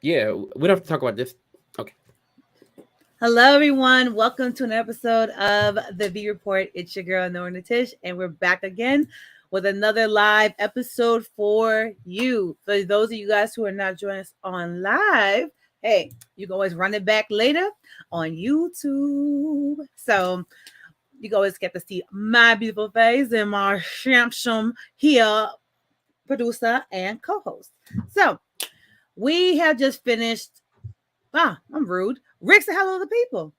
Yeah, we don't have to talk about this. Okay. Hello, everyone. Welcome to an episode of the V Report. It's your girl, Norna Tish, and we're back again with another live episode for you. For those of you guys who are not joining us on live, hey, you can always run it back later on YouTube. So you can always get to see my beautiful face and my handsome here producer and co-host. So we have just finished. I'm rude. Rick, say hello to the people.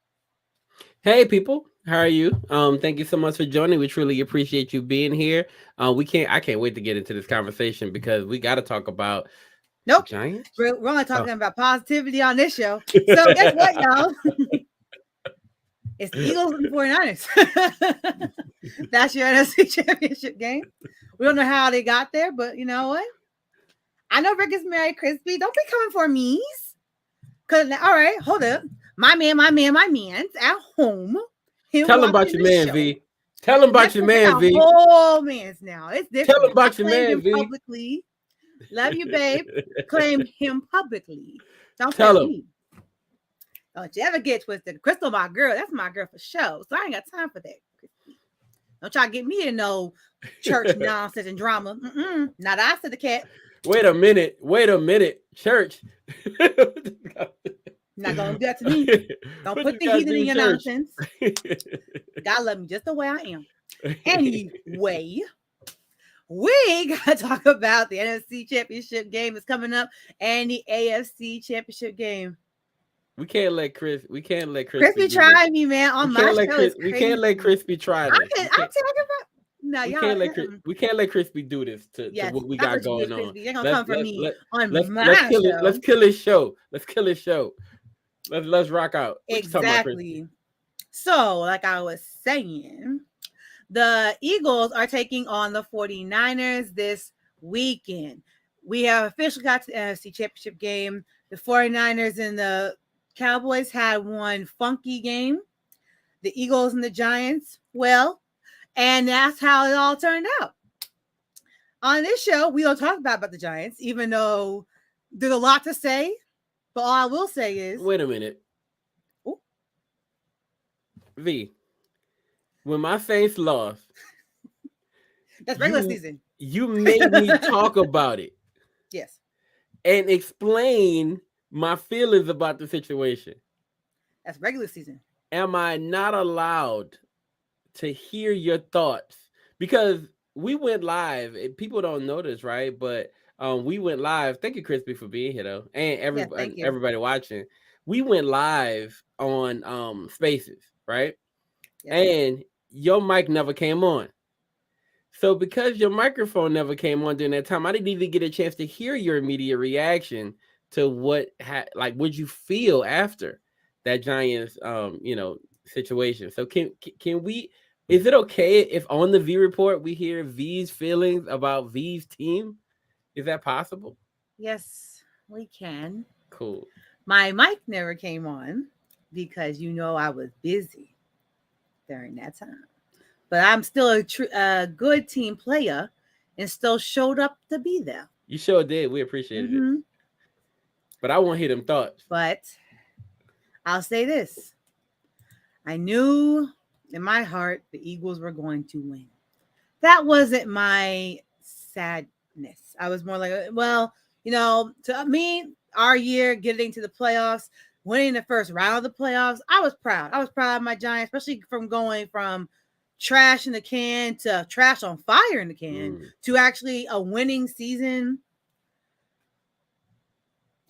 Hey, people. How are you? Thank you so much for joining. We truly appreciate you being here. I can't wait to get into this conversation because we got to talk about the Nope. Giants. We're only Oh. talking about positivity on this show. So guess what, y'all? It's the Eagles and the 49ers. That's your NFC championship game. We don't know how they got there, but you know what? I know Rick is married, Crispy. Don't be coming for me. Cause all right, hold up. My man's at home. He'll Tell him watch about your the man, show. V. Tell him about your man, Different, V. a whole man's now. It's Tell him different. I about your claimed man, him V. publicly. Love you, babe. Claim him publicly. Don't Tell tell him. me. Don't you ever get twisted. Crystal, my girl. That's my girl for sure. So I ain't got time for that. Don't try to get me to no church nonsense and drama. Not I said the cat. Wait a minute. Church. Not gonna do that to me. Don't put the heathen in your church? nonsense. God love me just the way I am. Anyway, we gotta talk about the NFC Championship game that's coming up and the AFC Championship game. We can't let Chris. Crispy try me, man. On my show, it's We crazy. can't let Crispy try this. I'm talking about. No, y'all. We can't let Crispy do this to Yes, what we that's got what you do, going on. Crispy. You're gonna come for me on my let's kill it. show. Let's kill his show. Let's kill his show. Let's rock out. What you talking about, Crispy? Exactly. So, like I was saying, the Eagles are taking on the 49ers this weekend. We have officially got to the NFC Championship game. The 49ers and the Cowboys had one funky game. The Eagles and the Giants, well, and that's how it all turned out. On this show, we don't talk about the Giants, even though there's a lot to say. But all I will say is, wait a minute. Ooh. V, when my Saints lost, that's regular season. You made me talk about it. Yes. And explain my feelings about the situation. That's regular season. Am I not allowed to hear your thoughts? Because we went live. People don't know this, right? But we went live. Thank you, Crispy, for being here, though, and everybody watching. We went live on Spaces, right? Yes. And your mic never came on. So because your microphone never came on during that time, I didn't even get a chance to hear your immediate reaction to what would you feel after that Giants situation. So can we? Is it okay if on the V Report we hear V's feelings about V's team? Is that possible? Yes, we can. Cool. My mic never came on because I was busy during that time. But I'm still a good team player and still showed up to be there. You sure did. We appreciated it. But I won't hear them thoughts. But I'll say this. I knew in my heart the Eagles were going to win. That wasn't my sadness. I was more like, well, to me, our year getting to the playoffs, winning the first round of the playoffs, I was proud. I was proud of my Giants, especially from going from trash in the can to trash on fire in the can to actually a winning season.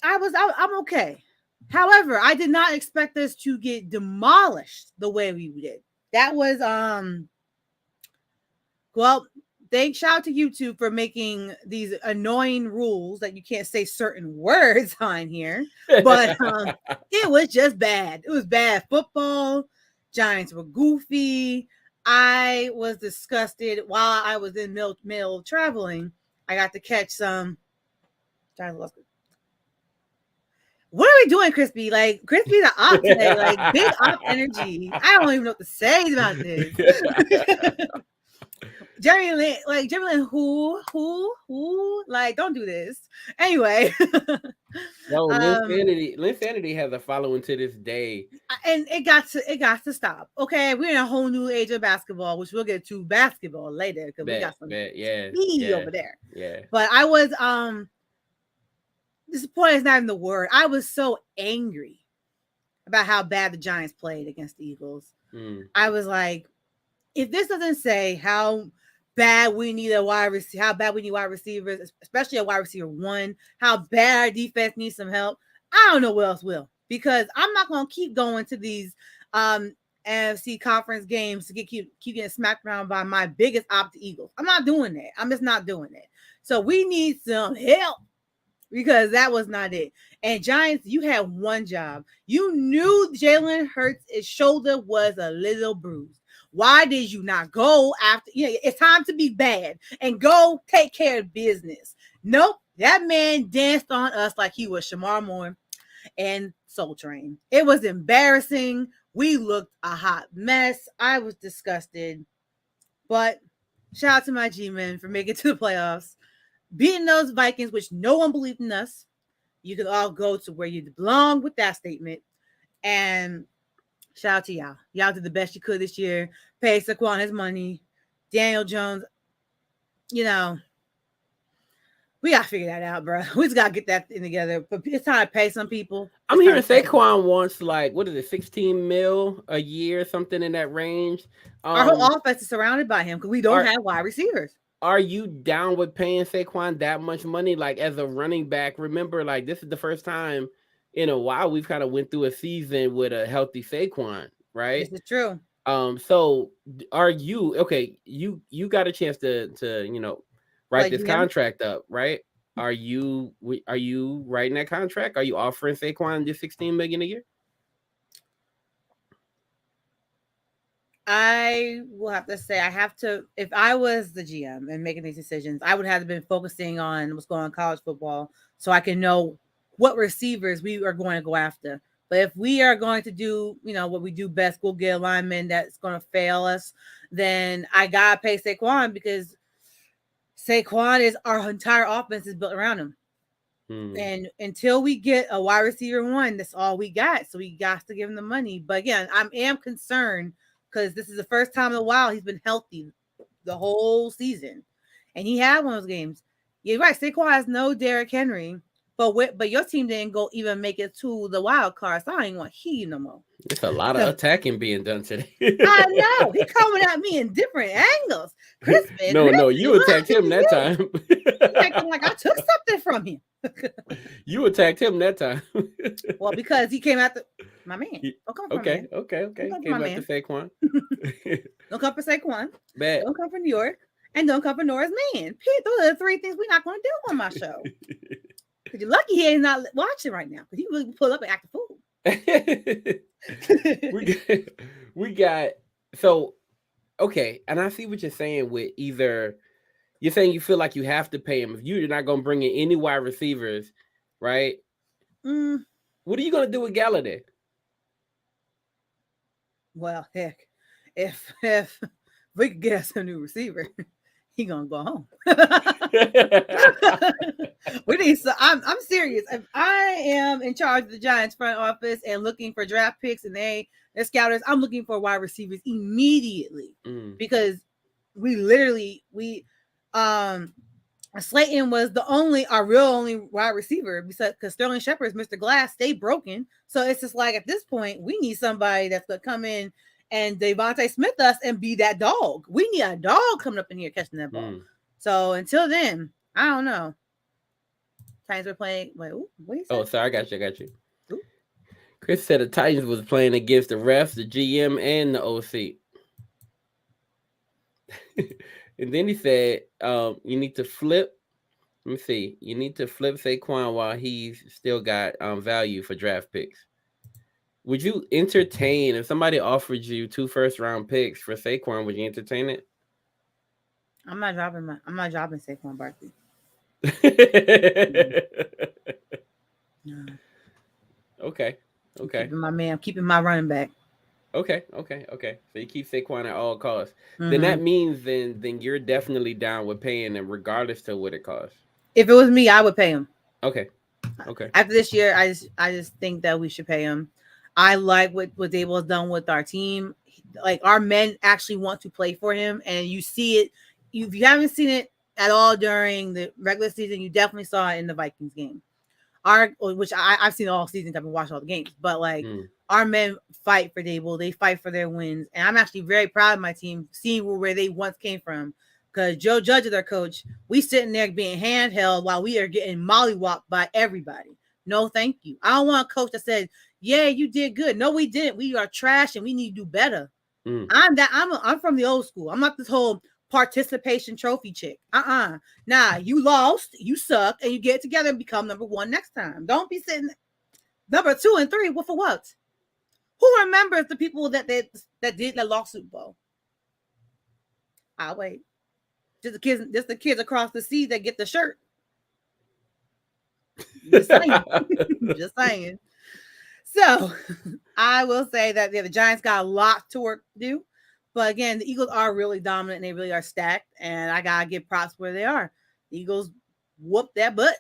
I'm okay. However, I did not expect us to get demolished the way we did. That was shout out to YouTube for making these annoying rules that you can't say certain words on here. But it was just bad. It was bad football. Giants were goofy. I was disgusted while I was in middle traveling. I got to catch some. What are we doing, Crispy? Like, Crispy's an op today. Like, big op energy. I don't even know what to say about this. Jerry Lynn, who? Like, don't do this. Anyway, No, um, Linsanity has a following to this day. and it got to stop. Okay, we're in a whole new age of basketball, which we'll get to basketball later because we got some Yeah, tea yeah, over there. yeah. But I was disappointed is not even the word. I was so angry about how bad the Giants played against the Eagles. Mm. I was like, if this doesn't say how bad we need a wide receiver, how bad we need wide receivers, especially a wide receiver one, how bad our defense needs some help, I don't know what else will. Because I'm not gonna keep going to these NFC conference games to keep getting smacked around by my biggest op, the Eagles. I'm not doing that. I'm just not doing that. So we need some help because that was not it. And Giants, you had one job. You knew Jalen Hurts' shoulder was a little bruised. Why did you not go after? It's time to be bad and go take care of business. Nope, that man danced on us like he was Shamar Moore and Soul Train. It was embarrassing. We looked a hot mess. I was disgusted. But shout out to my G-men for making it to the playoffs, beating those Vikings, which no one believed in us. You can all go to where you belong with that statement. And shout out to y'all. Y'all did the best you could this year. Pay Saquon his money. Daniel Jones, you know, we got to figure that out, bro. We just got to get that thing together. But it's time to pay some people. I'm hearing Saquon wants like, what is it, 16 mil a year, something in that range. Our whole offense is surrounded by him because we don't have wide receivers. Are you down with paying Saquon that much money? Like as a running back, remember, like this is the first time in a while we've kind of went through a season with a healthy Saquon, right? This is true. So are you okay? You got a chance to write this contract up, right? Are you writing that contract? Are you offering Saquon just 16 million a year? I will have to say I have to. If I was the GM and making these decisions, I would have been focusing on what's going on in college football, so I can know what receivers we are going to go after. But if we are going to do, what we do best, go get a lineman that's going to fail us, then I gotta pay Saquon because Saquon is our entire offense is built around him. And until we get a wide receiver one, that's all we got. So we got to give him the money. But again, I am concerned because this is the first time in a while he's been healthy the whole season. And he had one of those games. You're right. Saquon has no Derrick Henry, but your team didn't go even make it to the wild card. So I ain't want to hear you no more. It's a lot of attacking being done today. I know. He coming at me in different angles. Crispin. No, you attacked him that time. Acting like I took something from him. You attacked him that time. Well, because he came after my man. Don't come for okay. Don't came after Saquon. Don't come for Saquon. Bad. Don't come for New York. And don't come for Nora's man. Those are the three things we're not going to do on my show. Because you're lucky he ain't not watching right now. Because he would pull up and act a fool. we got so okay, and I see what you're saying with either you're saying you feel like you have to pay him if you're not going to bring in any wide receivers, right? What are you going to do with Galladay? Well, heck, if we could get us a new receiver, he gonna go home. We need. So I'm serious. If I am in charge of the Giants front office and looking for draft picks and they're scouters, I'm looking for wide receivers immediately because we Slayton was our real only wide receiver because Sterling Shepard's Mr. Glass stayed broken. So it's just like at this point we need somebody that's gonna come in and Devontae Smith us and be that dog. We need a dog coming up in here catching that ball. So until then, I don't know. Titans were playing. Wait, what you say? Oh, sorry, I got you. Ooh. Chris said the Titans was playing against the refs, the GM, and the OC. And then he said, you need to flip. Let me see. You need to flip Saquon while he's still got value for draft picks. Would you entertain if somebody offered you 2 first-round picks for Saquon? Would you entertain it? I'm not dropping Saquon Barkley. No. Okay. I'm keeping my running back. Okay. So you keep Saquon at all costs. Then that means then you're definitely down with paying him regardless to what it costs. If it was me, I would pay him. Okay. Okay. After this year, I just think that we should pay him. I like what Dable has done with our team. Like our men actually want to play for him, and you see it. If you haven't seen it at all during the regular season, you definitely saw it in the Vikings game. Which I've seen all season. I've been watching all the games, but like Mm. our men fight for Dable. They fight for their wins, and I'm actually very proud of my team, seeing where they once came from. Because Joe Judge is our coach. We sitting there being handheld while we are getting mollywopped by everybody. No, thank you. I don't want a coach that said, "Yeah, you did good." No, we didn't. We are trash, and we need to do better. Mm. I'm from the old school. I'm not this whole participation trophy chick. Nah, you lost, you suck, and you get together and become number one next time. Don't be sitting number 2 and 3. What for what? Who remembers the people that lost Super Bowl? I'll wait. Just the kids across the sea that get the shirt. Just saying. Just saying. So I will say that the Giants got a lot to work to do. But again, the Eagles are really dominant and they really are stacked. And I gotta give props where they are. The Eagles whooped that butt.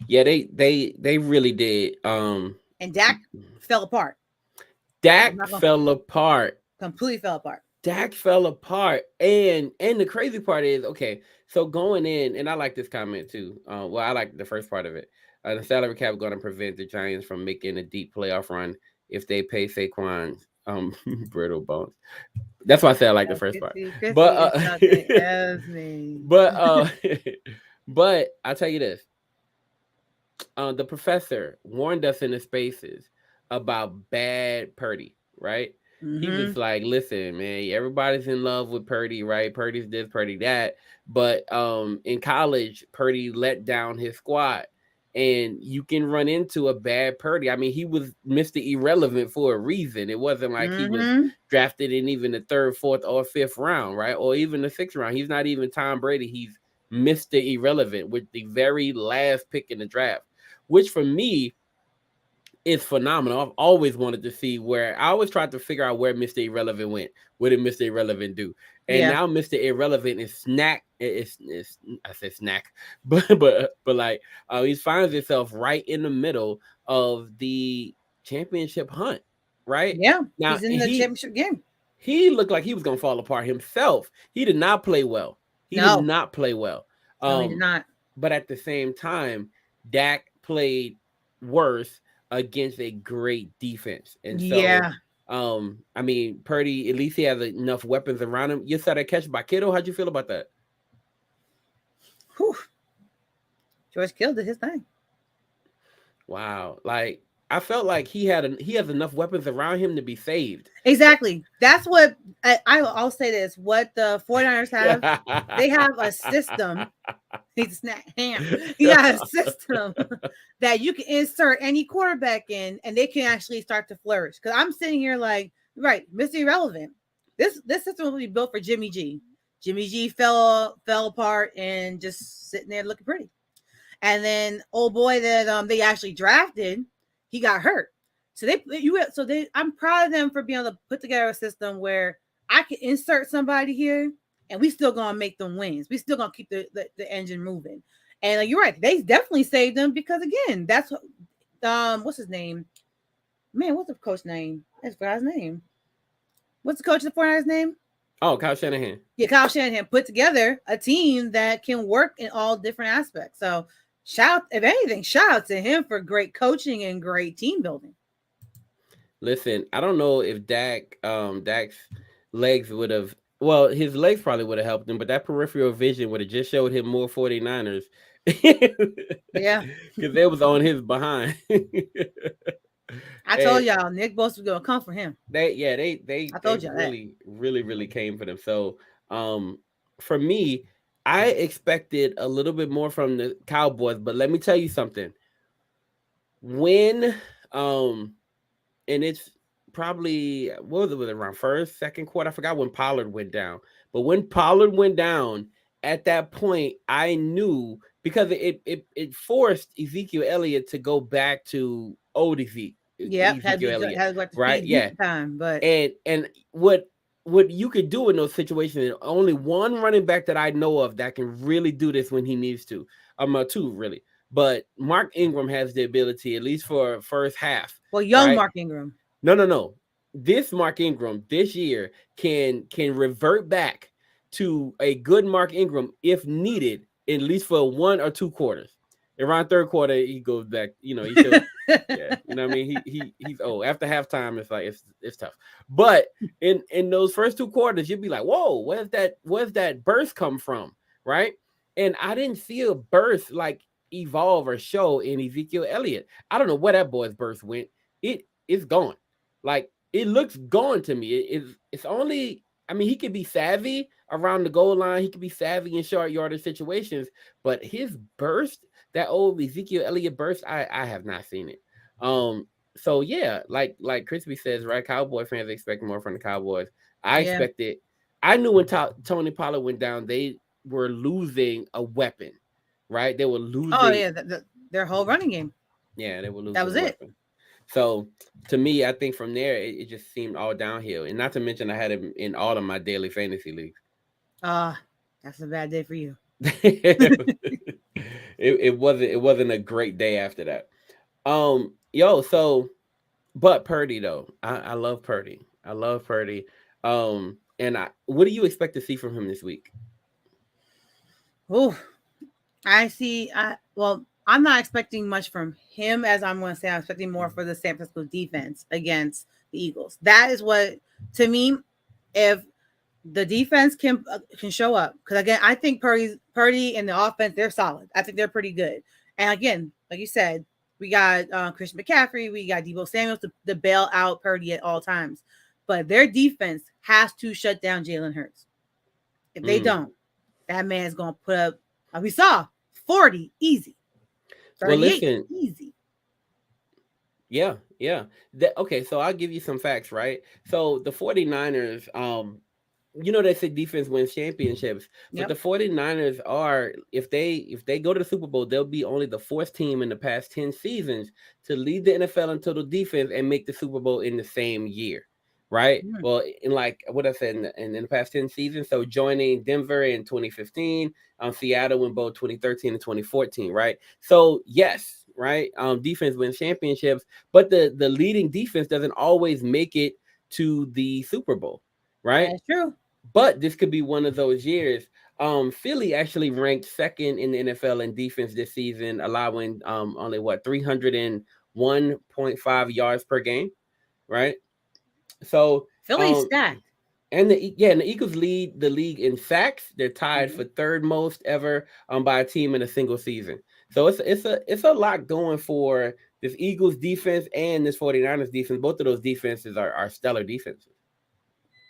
Yeah, they really did. And Dak fell apart. I'm Dak not gonna fell apart. completely fell apart. Dak fell apart, and the crazy part is, okay, so going in, and I like this comment too. Well, I like the first part of it. The salary cap going to prevent the Giants from making a deep playoff run if they pay Saquon brittle bones. That's why I say I like the first part. Chrissy But is something else, me. but but I tell you this, the professor warned us in the spaces about bad Purdy, right? He Mm-hmm. was like, "Listen, man, everybody's in love with Purdy, right? Purdy's this, Purdy that." But in college, Purdy let down his squad, and you can run into a bad Purdy. I mean, he was Mr. Irrelevant for a reason. It wasn't like he was Mm-hmm. drafted in even the third, fourth, or fifth round, right? Or even the sixth round. He's not even Tom Brady. He's Mr. Irrelevant with the very last pick in the draft, which for me is phenomenal. I've always wanted to see where I always tried to figure out where Mr. Irrelevant went. What did Mr. Irrelevant do? And Yeah. now Mr. Irrelevant is snack. It's I said snack, but like he finds himself right in the middle of the championship hunt. Right Yeah. now, He's in the championship game. he looked like he was gonna fall apart himself. He did not play well. He did No. not play well. No, he did Um, not. but at the same time, Dak played worse against a great defense. And so, Yeah. I mean, Purdy, at least he has enough weapons around him. You saw that catch by Kittle. How'd you feel about that? Whew. George Kittle did his thing. Wow. Like, I felt like he has enough weapons around him to be saved. Exactly. That's what I'll say this. What the 49ers have, they have a system. He's a snack ham. He got a system that you can insert any quarterback in and they can actually start to flourish. Because I'm sitting here like, right, Mr. Irrelevant. This system will be built for Jimmy G. Jimmy G fell apart and just sitting there looking pretty. And then old boy that they actually drafted, he got hurt. I'm proud of them for being able to put together a system where I can insert somebody here and we still gonna make them wins. We still gonna keep the engine moving. And you're right, they definitely saved them because again, that's what what's his name? Man, what's the coach name? I forgot his name. What's the coach of the 49ers name? Oh, Kyle Shanahan. Yeah, Kyle Shanahan put together a team that can work in all different aspects. So if anything, shout out to him for great coaching and great team building. Listen, I don't know if Dak's legs would have, well, his legs probably would have helped him, but that peripheral vision would have just showed him more 49ers. Yeah. Because they was on his behind. I told y'all Nick Bosa was gonna come for him. They I told y'all that. really came for them. So for me, I expected a little bit more from the Cowboys, but let me tell you something. When and it's probably, what was it, around first, second quarter? I forgot when Pollard went down. But when Pollard went down, at that point, I knew, because it forced Ezekiel Elliott to go back to old Ezekiel. Yep, had to go to right? Yeah. time, but And what you could do in those situations, only one running back that I know of that can really do this when he needs to. Two really. but Mark Ingram has the ability, at least for first half, Well, young right? Mark Ingram. No, no, no. This Mark Ingram this year can revert back to a good Mark Ingram if needed, at least for 1 or 2 quarters. Around third quarter, he goes back. He shows. Yeah, you know what I mean. He's old. After halftime, it's like it's tough. But in those first 2 quarters, you'd be like, whoa, where's that burst come from, right? And I didn't see a burst like evolve or show in Ezekiel Elliott. I don't know where that boy's burst went. It's gone. Like it looks gone to me. It's only. I mean, he could be savvy around the goal line. He could be savvy in short yardage situations, but his burst, that old Ezekiel Elliott burst, I have not seen it. So yeah, like Crispy says, right? Cowboy fans expect more from the Cowboys. I Yeah. expected. I knew when Tony Pollard went down, they were losing a weapon, right? They were Oh losing. yeah, their whole running game. Yeah, they were That losing was a it. weapon. So to me, I think from there it just seemed all downhill. And not to mention I had him in all of my daily fantasy leagues. That's a bad day for you. it wasn't a great day after that. But Purdy though. I love Purdy. I love Purdy. And what do you expect to see from him this week? Oh, I see. I'm not expecting much from him, as I'm going to say. I'm expecting more for the San Francisco defense against the Eagles. That is what, to me, if the defense can show up, because again, I think Purdy and the offense, they're solid. I think they're pretty good. And again, like you said, we got Christian McCaffrey, we got Debo Samuels to bail out Purdy at all times. But their defense has to shut down Jalen Hurts. If they Mm. don't, that man's going to put up, we saw 40 easy, Well, 38 listen. easy. Yeah. Okay, so I'll give you some facts, right? So the 49ers, they say defense wins championships, but Yep. the 49ers are, if they go to the Super Bowl, they'll be only the fourth team in the past 10 seasons to lead the NFL in total defense and make the Super Bowl in the same year. Right. Mm. Well, in like what I said in the past 10 seasons. So joining Denver in 2015, Seattle in both 2013 and 2014. Right. So yes, right. Defense wins championships, but the leading defense doesn't always make it to the Super Bowl. Right. That's true. But this could be one of those years. Philly actually ranked second in the NFL in defense this season, allowing only 301.5 yards per game, right? So Philly's stacked. and the Eagles lead the league in sacks. They're tied Mhm. for third most ever by a team in a single season. So it's a lot going for this Eagles defense and this 49ers defense. Both of those defenses are stellar defenses.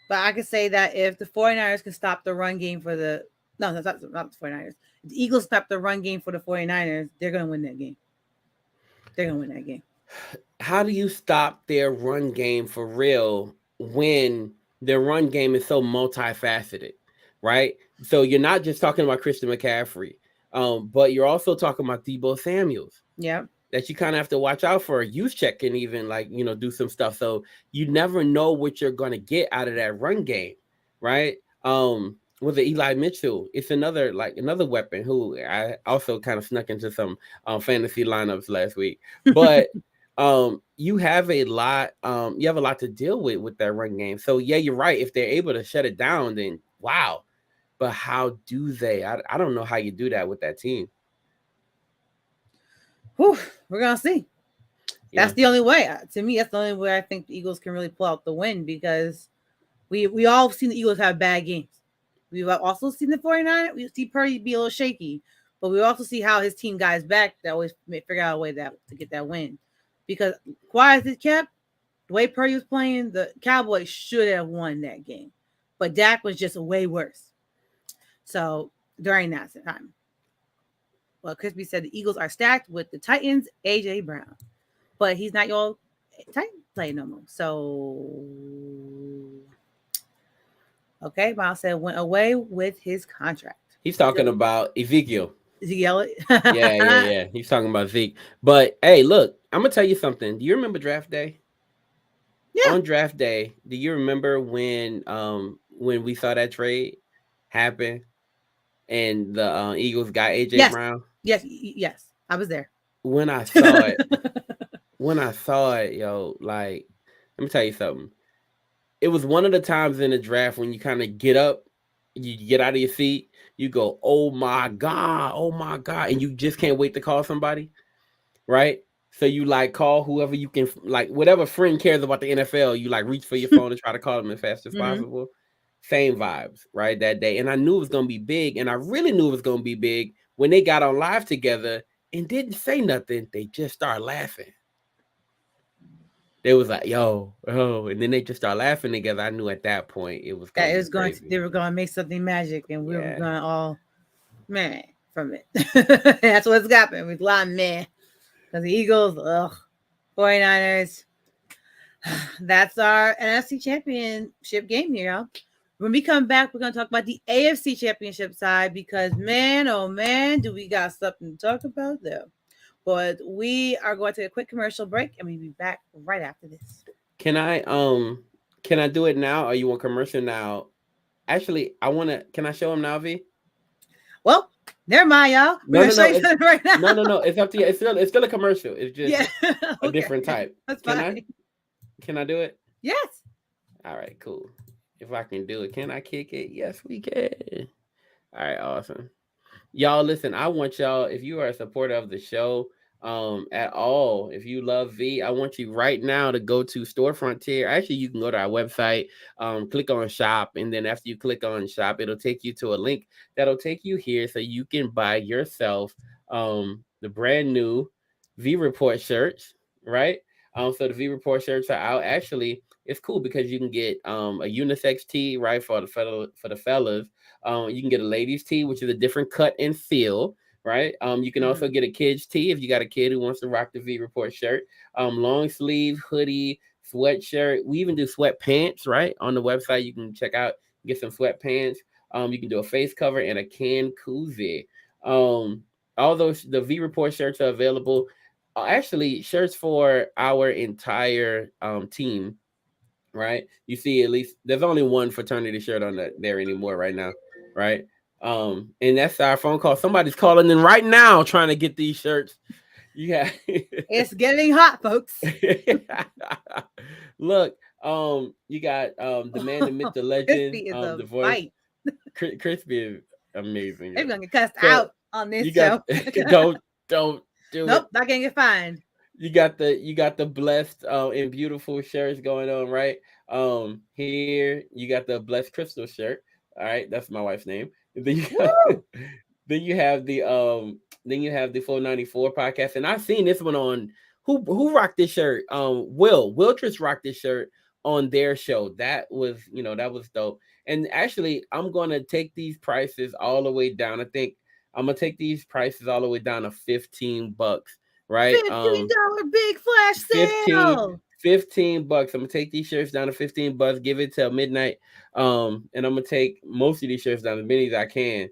But I could say that if the 49ers can stop the run game for the no, that's not the 49ers. If the Eagles stop the run game for the 49ers, they're gonna win that game. They're gonna win that game. How do you stop their run game for real when their run game is so multifaceted, right? So you're not just talking about Christian McCaffrey, but you're also talking about Debo Samuels Yeah. that you kind of have to watch out for. Use check can even do some stuff. So you never know what you're gonna get out of that run game, right? With the Eli Mitchell, it's another weapon who I also kind of snuck into some fantasy lineups last week. But you have a lot to deal with that run game. So yeah, you're right. If they're able to shut it down, then wow. But how do they? I don't know how you do that with that team. Whew, we're gonna see. Yeah. That's the only way. To me, that's the only way I think the Eagles can really pull out the win because we all seen the Eagles have bad games. We've also seen the 49ers. We see Purdy be a little shaky, but we also see how his team guys back that always figure out a way to get that win. Because quiet as it kept, the way Purdy was playing, the Cowboys should have won that game. But Dak was just way worse. So during that time. Well, Crispy said the Eagles are stacked with the Titans, AJ Brown. But he's not your Titan player no more. So okay, Miles said went away with his contract. He's talking about Ezekiel. Is he yelling? Yeah. He's talking about Zeke. But hey, look, I'm gonna tell you something. Do you remember draft day? Yeah. On draft day, do you remember when we saw that trade happen and the Eagles got AJ Yes. Brown? Yes. Yes. I was there. when I saw it, yo, like, let me tell you something. It was one of the times in the draft when you kind of get up, you get out of your seat, you go, oh my God, and you just can't wait to call somebody, right? So you like call whoever you can, like whatever friend cares about the NFL, you like reach for your phone and try to call them as fast as Hmm. possible. Same vibes, right? That day. And I knew it was gonna be big, and I really knew it was gonna be big when they got on live together and didn't say nothing. They just started laughing. They was like, yo, oh, and then they just started laughing together. I knew at that point it was That gonna it be was going to, crazy. they were going to make something magic, and we were Yeah. going to all man from it. That's what's happened. We've a lot of man because the Eagles, 49ers. That's our NFC Championship game here, y'all. When we come back, we're going to talk about the AFC Championship side because, man, oh man, do we got something to talk about there. But we are going to take a quick commercial break and we'll be back right after this. Can I do it now or you want commercial now? Actually, I wanna can I show him now, V? Well, never mind, y'all. We're No, going no, to show no. you something right now. No. It's up to you. It's still a commercial. It's just Yeah. a Okay. different type. That's Can fine. I? Can I do it? Yes. All right, cool. If I can do it, can I kick it? Yes, we can. All right, awesome. Y'all listen, I want y'all, if you are a supporter of the show at all, if you love V, I want you right now to go to Storefront Tier. Actually, you can go to our website, click on shop, and then after you click on shop, it'll take you to a link that'll take you here so you can buy yourself the brand new V Report shirts, right? So the V Report shirts are out. Actually, it's cool because you can get a unisex tee, right, for the fellas. You can get a ladies tee, which is a different cut and feel, right? You can also Mhm. get a kids tee if you got a kid who wants to rock the V Report shirt. Long sleeve, hoodie, sweatshirt. We even do sweatpants, right? On the website, you can check out, get some sweatpants. You can do a face cover and a can koozie. Um, all those the V Report shirts are available. Actually, shirts for our entire team, right? You see, at least there's only one fraternity shirt on there anymore right now, right? And that's our phone call. Somebody's calling in right now trying to get these shirts. Yeah. It's getting hot, folks. Look, you got the man, the myth, the legend, Crispy is a the voice. fight. Crispy is amazing. They're Yeah. gonna get cussed So out on this you got show. don't do Nope, it. not gonna get fined. You got the blessed and beautiful shirts going on, right? Here you got the blessed crystal shirt. All right, that's my wife's name. And then you got, Woo! then you have the 494 podcast, and I've seen this one on who rocked this shirt. Wiltress rocked this shirt on their show. That was dope. And actually, I'm gonna take these prices all the way down. I think I'm gonna take these prices all the way down to $15, right? $15 big flash 15 sale. 15 bucks. I'm gonna take these shirts down to 15 bucks, give it till midnight. And I'm gonna take most of these shirts down as many as I can.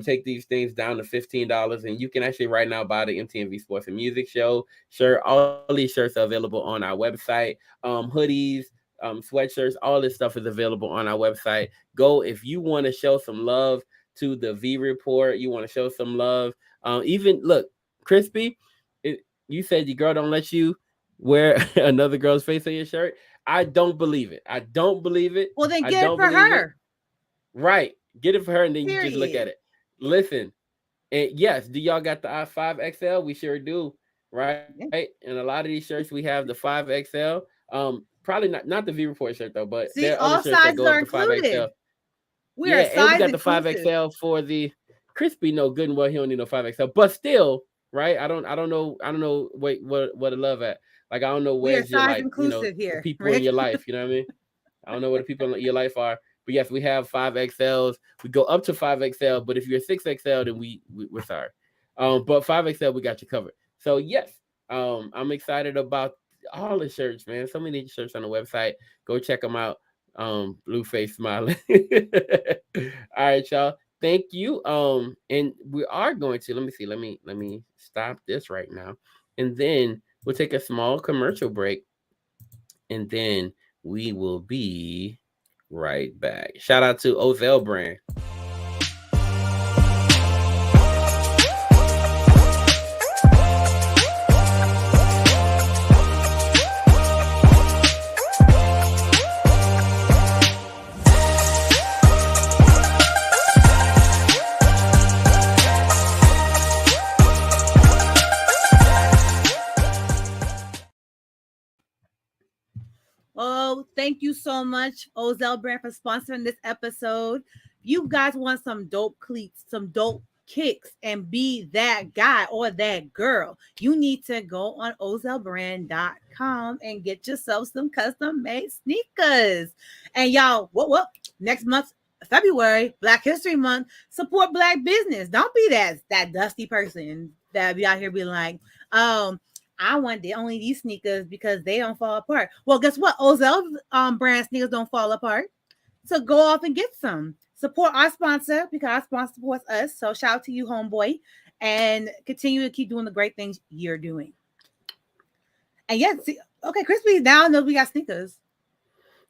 Take these things down to $15. And you can actually right now buy the MTV Sports and Music Show shirt. All these shirts are available on our website. Hoodies, sweatshirts, all this stuff is available on our website. Go if you want to show some love to the V Report, you want to show some love. Even look, Crispy, you said your girl don't let you wear another girl's face on your shirt. I don't believe it. I don't believe it. Well, then I get it don't for believe it. her. Right. Get it for her and then you just look at Period. it. Listen, and yes, do y'all got the I5XL? We sure do. Right. Yeah. And a lot of these shirts we have the 5XL. Probably not the V Report shirt though, but there are See, other all shirts that go sizes up are to 5XL. included. We Yeah, are and we size got the inclusive. 5XL for the Crispy. No, good and well, he don't need no 5XL, but still, right? I don't know. Wait, what to love at? Like I don't know We are where's your size like, inclusive the here, people in Rick. your life. You know what I mean? I don't know what the people in your life are, but yes, we have 5XLs. We go up to 5XL, but if you're 6XL, then we're sorry. But 5XL, we got you covered. So yes, I'm excited about all the shirts, man. So many shirts on the website. Go check them out. Blueface smiling. All right, y'all. Thank you. And we are going to let me see. Let me stop this right now, and then we'll take a small commercial break, and then we will be right back. Shout out to Ozell Brand. Oh, thank you so much, Ozell Brand, for sponsoring this episode. You guys want some dope cleats, some dope kicks, and be that guy or that girl, you need to go on ozellbrand.com and get yourself some custom made sneakers. And y'all, what? Next month, February, Black History Month, support Black business. Don't be that dusty person that be out here being like, I want only these sneakers because they don't fall apart. Well, guess what? Ozell brand sneakers don't fall apart. So go off and get some. Support our sponsor because our sponsor supports us. So shout out to you, homeboy, and continue to keep doing the great things you're doing. And yeah, see, okay, Crispy now knows we got sneakers.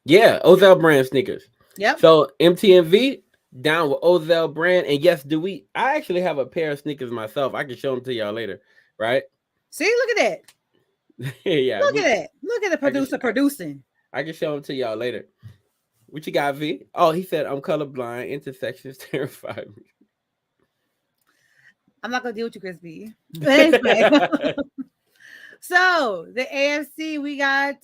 Yeah, Ozell Brand sneakers. Yep. So MTMV down with Ozell Brand, and yes, do we? I actually have a pair of sneakers myself. I can show them to y'all later, right? See, look at that. Yeah, Look at it. Look at the producer producing. I can show them to y'all later. What you got, V? Oh, he said I'm colorblind. Intersections terrify me. I'm not gonna deal with you, Crispy. But anyway, so the AFC, we got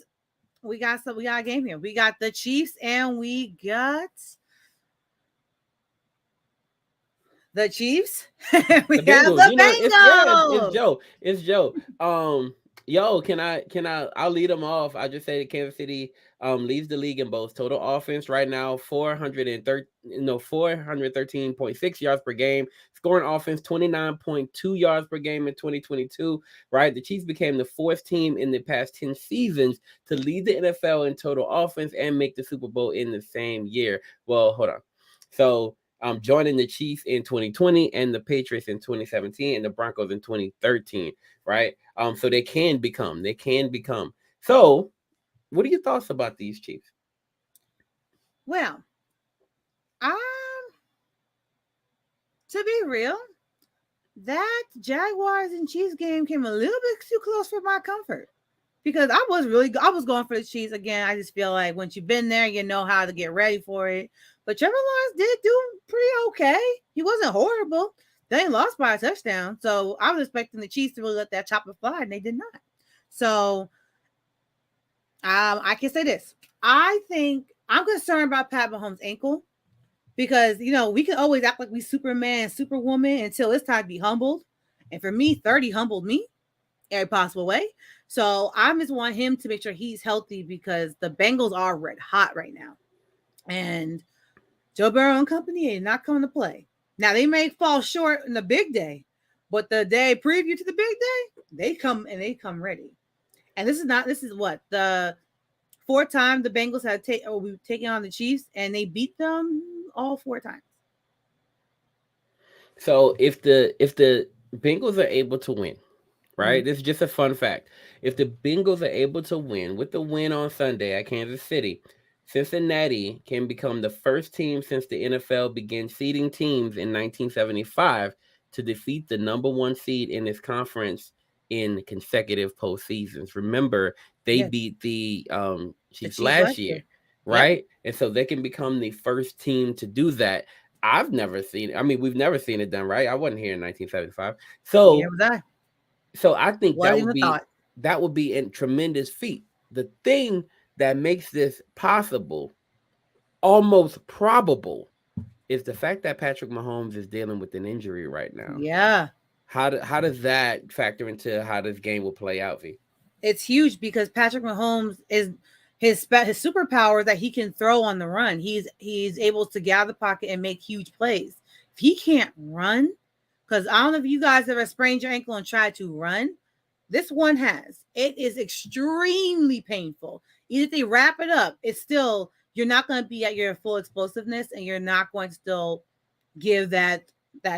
a game here. We got the Chiefs and we got the Chiefs. We The have Bengals. the You know, it's Bengals. Joe. It's Joe. Yo, I'll lead them off. I just say that Kansas City leads the league in both total offense right now, 413.6 yards per game. Scoring offense 29.2 yards per game in 2022. Right, the Chiefs became the fourth team in the past 10 seasons to lead the NFL in total offense and make the Super Bowl in the same year. Well, hold on. So joining the Chiefs in 2020 and the Patriots in 2017 and the Broncos in 2013, right? So they can become. So, what are your thoughts about these Chiefs? Well, um, to be real, that Jaguars and Chiefs game came a little bit too close for my comfort because I was going for the Chiefs again. I just feel like once you've been there, you know how to get ready for it. But Trevor Lawrence did do pretty okay. He wasn't horrible. They lost by a touchdown, so I was expecting the Chiefs to really let that chopper fly, and they did not. So, I can say this: I think I'm concerned about Pat Mahomes' ankle because we can always act like we Superman, Superwoman until it's time to be humbled. And for me, 30 humbled me every possible way. So I just want him to make sure he's healthy because the Bengals are red hot right now. And Joe Burrow and company are not coming to play. Now they may fall short in the big day, but the day preview to the big day, they come ready. And this is what the fourth time the Bengals had taken on the Chiefs, and they beat them all four times. So if the Bengals are able to win, right? Mm-hmm. This is just a fun fact. If the Bengals are able to win with the win on Sunday at Kansas City, Cincinnati can become the first team since the NFL began seeding teams in 1975 to defeat the number one seed in this conference in consecutive postseasons. Remember, they Yes, beat the the Chiefs Chiefs last last year. year, Yep. right? And so they can become the first team to do that. I've never seen it. I mean, we've never seen it done, right? I wasn't here in 1975. Yeah, So was I? I think Wasn't even thought. that would be a tremendous feat. The thing that makes this possible, almost probable, is the fact that Patrick Mahomes is dealing with an injury right now. Yeah. How does that factor into how this game will play out, V? It's huge because Patrick Mahomes is his superpower that he can throw on the run. He's able to get out of the pocket and make huge plays. If he can't run, because I don't know if you guys ever sprained your ankle and tried to run. This one has. It is extremely painful. Even if they wrap it up, it's still you're not going to be at your full explosiveness, and you're not going to still give that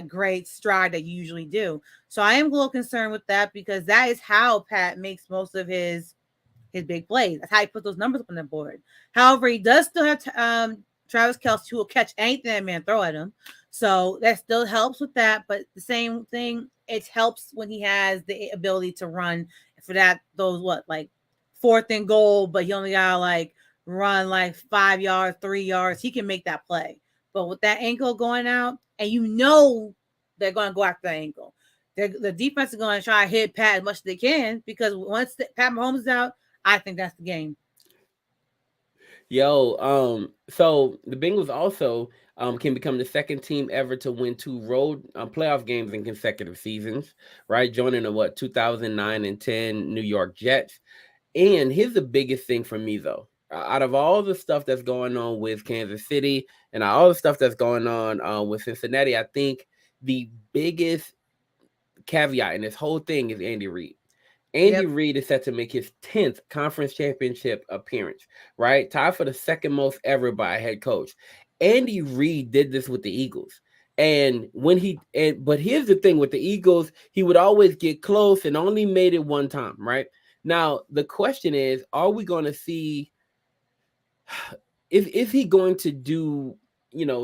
great stride that you usually do. So I am a little concerned with that because that is how Pat makes most of his big plays. That's how he puts those numbers up on the board. However, he does still have Travis Kelce, who will catch anything that man throw at him. So that still helps with that. But the same thing, it helps when he has the ability to run for those like fourth and goal, but he only got like run like 5 yards, 3 yards. He can make that play. But with that ankle going out, and they're going to go after the ankle. The defense is going to try to hit Pat as much as they can because once Pat Mahomes is out, I think that's the game. Yo, so the Bengals also can become the second team ever to win two road playoff games in consecutive seasons, right? Joining the 2009 and 10 New York Jets. And here's the biggest thing for me though. Out of all the stuff that's going on with Kansas City and all the stuff that's going on with Cincinnati, I think the biggest caveat in this whole thing is Andy Reid. Andy Yep. Reid is set to make his 10th conference championship appearance, right? Tied for the second most ever by a head coach. Andy Reid did this with the Eagles. But here's the thing with the Eagles, he would always get close and only made it one time, right? Now, the question is, are we going to see is he going to do,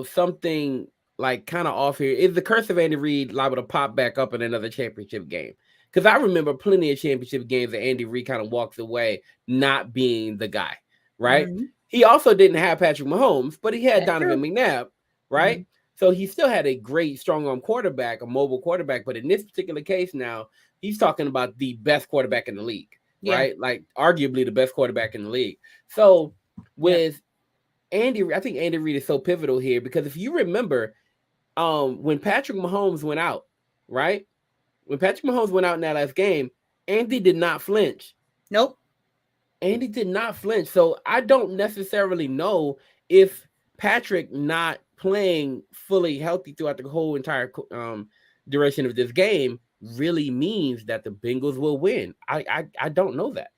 something like kind of off here? Is the curse of Andy Reid liable to pop back up in another championship game? Because I remember plenty of championship games that Andy Reid kind of walks away not being the guy, right? Hmm. He also didn't have Patrick Mahomes, but he had That's Donovan true. McNabb, Hmm. right? So he still had a great strong arm quarterback, a mobile quarterback. But in this particular case now, he's talking about the best quarterback in the league, Yeah. right? Like arguably the best quarterback in the league. So Yep. with I think Andy Reid is so pivotal here because if you remember, when Patrick Mahomes went out, right? When Patrick Mahomes went out in that last game, Andy did not flinch. Nope. Andy did not flinch. So I don't necessarily know if Patrick not playing fully healthy throughout the whole entire duration of this game really means that the Bengals will win. I don't know that.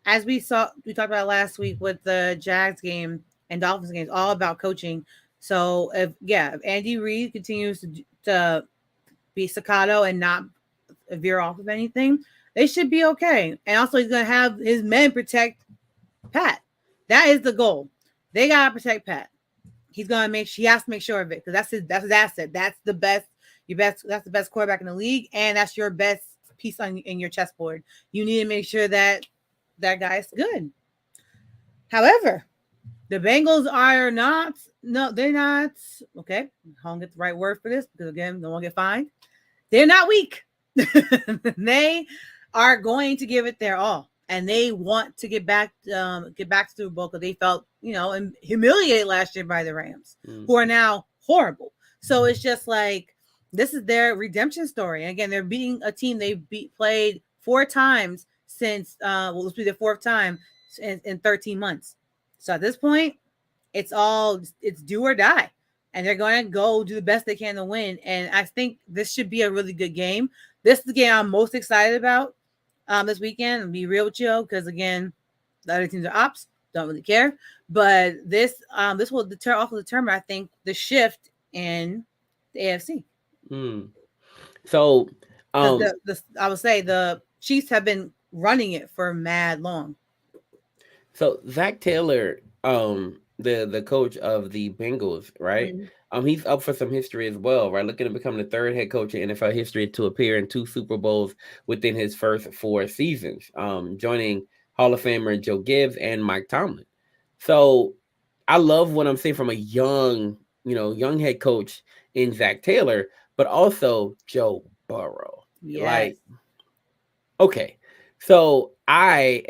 As we talked about last week with the Jags game and Dolphins games, all about coaching. So if Andy Reid continues to be staccato and not veer off of anything, they should be okay. And also, he's gonna have his men protect Pat. That is the goal. They gotta protect Pat. He's gonna make. He has to make sure of it because that's his asset. That's the best. Your best. That's the best quarterback in the league, and that's your best piece in your chessboard. You need to make sure that that guy's good. However, the Bengals are not. No, they're not. Okay, I don't get the right word for this because again, don't want to get fined. They're not weak. They are going to give it their all, and they want to get back to the Super Bowl because they felt humiliated last year by the Rams, Mm. who are now horrible. So it's just like this is their redemption story. And again, they're beating a team they played four times since this will be the fourth time in 13 months. So at this point, it's do or die, and they're going to go do the best they can to win. And I think this should be a really good game. This is the game I'm most excited about this weekend. And be real with you, because again, the other teams are ops, don't really care. But this will determine, I think, the shift in the AFC. Mm. So, Because um, I would say the Chiefs have been running it for mad long. So Zach Taylor, the coach of the Bengals, right? Mm-hmm. He's up for some history as well, right? Looking to become the third head coach in NFL history to appear in two Super Bowls within his first four seasons. Joining Hall of Famer Joe Gibbs and Mike Tomlin. So I love what I'm seeing from a young head coach in Zach Taylor, but also Joe Burrow. Yes. Like, okay. So I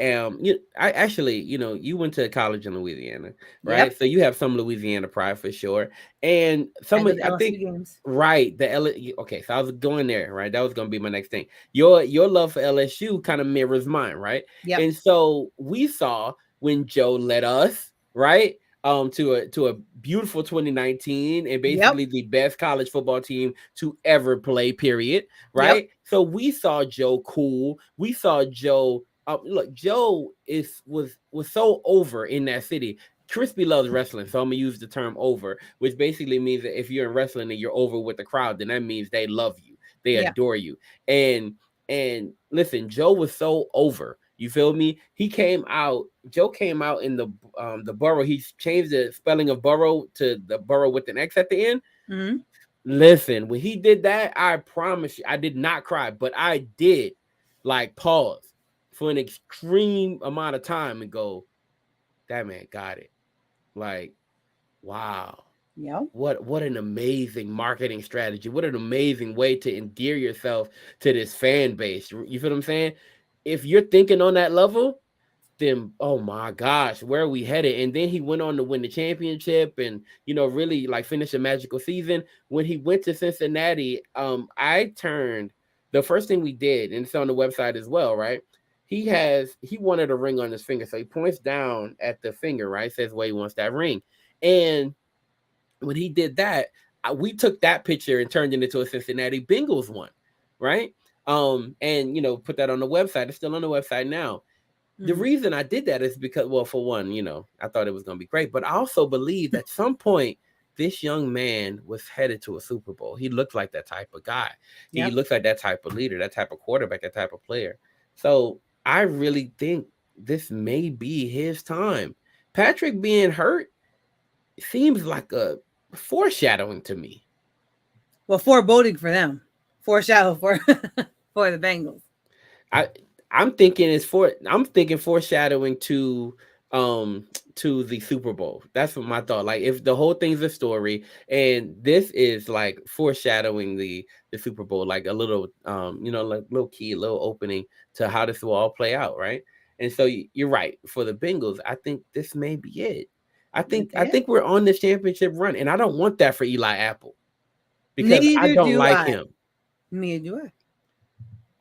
actually, you went to college in Louisiana, right? Yep. So you have some Louisiana pride for sure. And I go to I LSU think, games. right, okay, so I was going there, right? That was going to be my next thing. Your love for LSU kind of mirrors mine, right? Yep. And so we saw when Joe led us, right? To a beautiful 2019 and Yep. basically the best college football team to ever play, period, Yep. right? So we saw Joe cool. We saw Joe. Look, Joe was so over in that city. Crispy loves wrestling, so I'm gonna use the term over, which basically means that if you're in wrestling and you're over with the crowd, then that means they love you, they Yeah. adore you. And listen, Joe was so over. You feel me? He came out. Joe came out in the borough. He changed the spelling of borough to the borough with an X at the end. Mm-hmm. Listen, when he did that, I promise you, I did not cry, but I did like pause for an extreme amount of time and go, that man got it. Like, wow. Yep. What an amazing marketing strategy. What an amazing way to endear yourself to this fan base. You feel what I'm saying? If you're thinking on that level, then oh my gosh, where are we headed? And then he went on to win the championship and really like finish a magical season. When he went to Cincinnati, I turned the first thing we did, and it's on the website as well, right? He wanted a ring on his finger, so he points down at the finger, right? Says where he wants that ring. And when he did that, we took that picture and turned it into a Cincinnati Bengals one, right? And put that on the website. It's still on the website now. The Mhm. reason I did that is because, well, for one, I thought it was going to be great, but I also believe at some point this young man was headed to a Super Bowl. He looked like that type of guy. He Yep. looks like that type of leader, that type of quarterback, that type of player. So I really think this may be his time. Patrick being hurt seems like a foreshadowing to me. Well, foreboding for them, foreshadow for for the Bengals. I I'm thinking foreshadowing um to the Super Bowl. That's what my thought. Like if the whole thing's a story and this is like foreshadowing the Super Bowl, like a little like little key, a little opening to how this will all play out, right? And so you're right. For the Bengals, I think this may be it. I think Maybe I it. think we're on this championship run, and I don't want that for Eli Apple because I Neither don't do like I. him. Neither do I.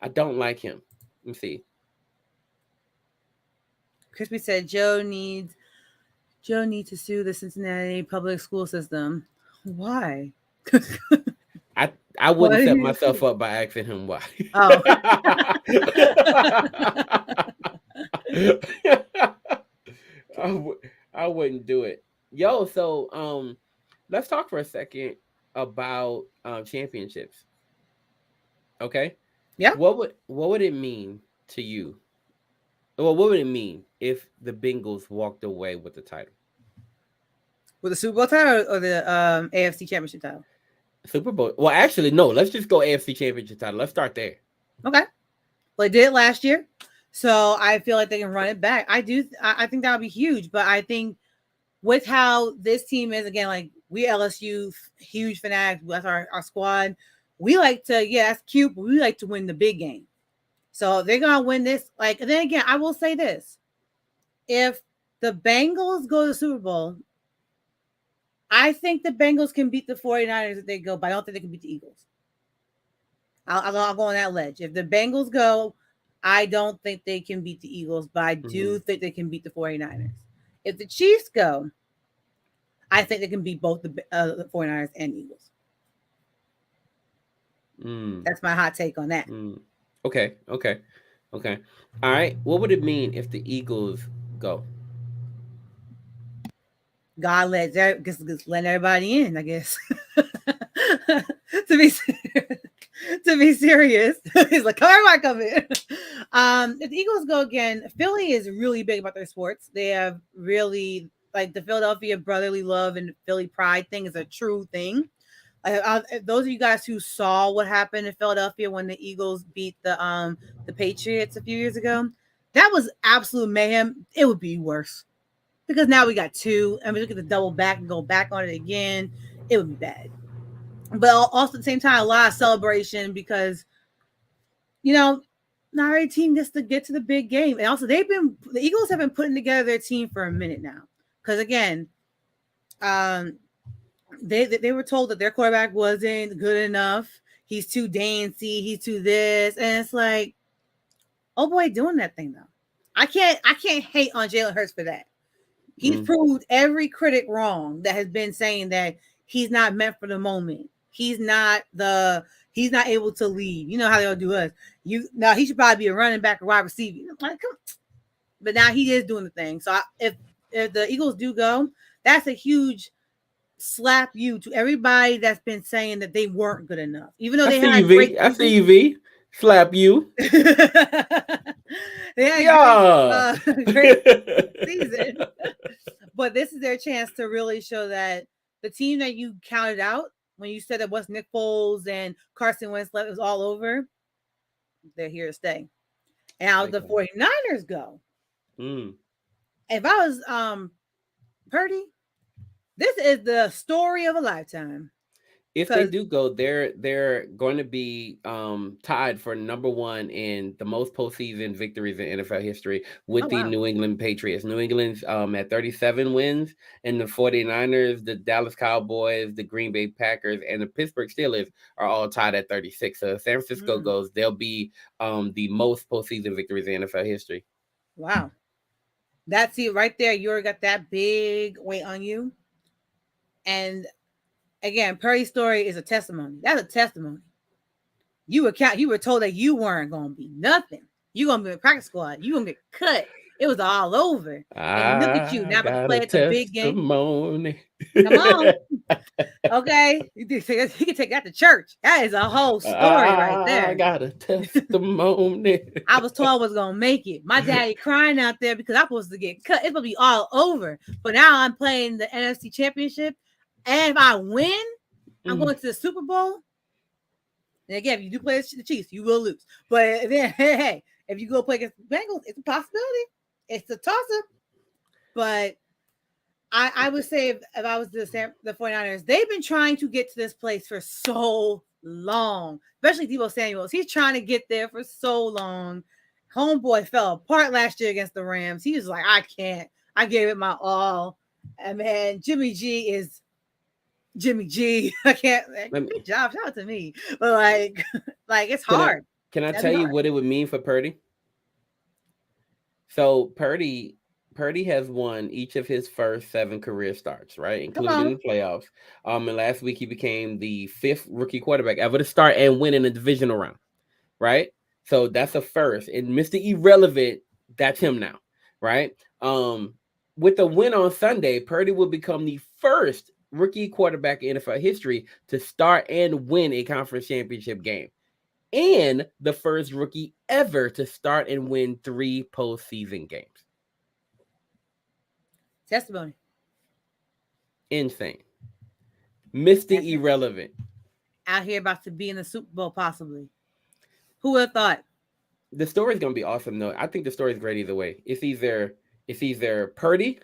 I don't like him. Let me see. Crispy said Joe needs to sue the Cincinnati public school system. Why? I I What wouldn't did set he myself do? up by asking him why. Oh. I, w- I wouldn't do it. Yo, so let's talk for a second about championships. Okay, Yeah. what would it mean to you? Well, what would it mean if the Bengals walked away with the title? With the Super Bowl title or the AFC Championship title? Super Bowl. Well, actually, no. Let's just go AFC Championship title. Let's start there. Okay. Well, they did it last year. So I feel like they can run it back. I do. I think that would be huge. But I think with how this team is, again, like we LSU huge fanatics. That's our squad. We like to, yeah, that's cute, but we like to win the big game. So they're gonna win this. Like, and then again, I will say this: if the Bengals go to the Super Bowl, I think the Bengals can beat the 49ers if they go, but I don't think they can beat the Eagles. I'll go on that ledge. If the Bengals go, I don't think they can beat the Eagles, but I Mm-hmm. do think they can beat the 49ers. If the Chiefs go, I think they can beat both the 49ers and Eagles. Mm, That's my hot take on that. mm. Okay, okay, okay. All right. What would it mean if the Eagles go? God just letting everybody in, I guess. to be to be serious, he's like, "Come everybody, come in." If the Eagles go again, Philly is really big about their sports. They have really like the Philadelphia brotherly love and Philly pride thing is a true thing. Those of you guys who saw what happened in Philadelphia when the Eagles beat the Patriots a few years ago, that was absolute mayhem. It would be worse because now we got two, and we look at the double back and go back on it again. It would be bad. But also at the same time, a lot of celebration because you know not every team gets to get to the big game, and also the Eagles have been putting together their team for a minute now. Because again, um, they were told that their quarterback wasn't good enough. He's too dancy. He's too this, and it's like, oh boy, doing that thing though. I can't hate on Jalen Hurts for that. He's Mm, proved every critic wrong that has been saying that he's not meant for the moment. He's not able to lead. You know how they'll do us. You now he should probably be a running back or wide receiver. Like, but now he is doing the thing. So if the Eagles do go, that's a huge slap you to everybody that's been saying that they weren't good enough, even though I they see had you, a great V. I see season. you, V. Slap you. they had a great Yeah. great season. But this is their chance to really show that the team that you counted out when you said that was Nick Foles and Carson Wentz was all over, they're here to stay. And how the Okay. 49ers go. Mm. If I was Purdy, this is the story of a lifetime. If they Because do go, they're going to be tied for number one in the most postseason victories in NFL history oh with the wow, New England Patriots. New England's at 37 wins, and the 49ers, the Dallas Cowboys, the Green Bay Packers, and the Pittsburgh Steelers are all tied at 36. So if San Francisco mm, goes, they'll be the most postseason victories in NFL history. wow. That's it right there. You already got that big weight on you. And again, Perry's story is a testimony. That's a testimony. You were told that you weren't gonna be nothing. You gonna be in practice squad. You gonna get cut. It was all over. And look at you I now about to got play a at the big game. testimony. Come on. Okay. You can take that to church. That is a whole story right I there. got a testimony. I was told I was gonna make it. My daddy crying out there because I'm supposed to get cut. It's gonna be all over. But now I'm playing the NFC championship. And if I win, I'm Mm. going to the Super Bowl. And again, if you do play the Chiefs, you will lose. But then, hey, if you go play against the Bengals, it's a possibility. It's a toss up. But I would say if I was the 49ers, they've been trying to get to this place for so long, especially Deebo Samuels. He's trying to get there for so long. Homeboy fell apart last year against the Rams. He was like, I can't. I gave it my all. And man, Jimmy G is Jimmy G. I can't. Good job. Shout out to me. But like it's Can I hard. can I That'd tell be you hard. what it would mean for Purdy? So Purdy has won each of his first 7 career starts, right, Come including on. the playoffs. And last week he became the 5th rookie quarterback ever to start and win in a divisional round, right? So that's a first. And Mr. Irrelevant, that's him now, right? With the win on Sunday, Purdy will become the first rookie quarterback in NFL history to start and win a conference championship game, and the first rookie ever to start and win 3 postseason games. Testimony. Insane. Mr. That's it. Irrelevant. Out here about to be in the Super Bowl, possibly. Who would have thought? The story's gonna be awesome though. I think the story's great either way. It's either Purdy,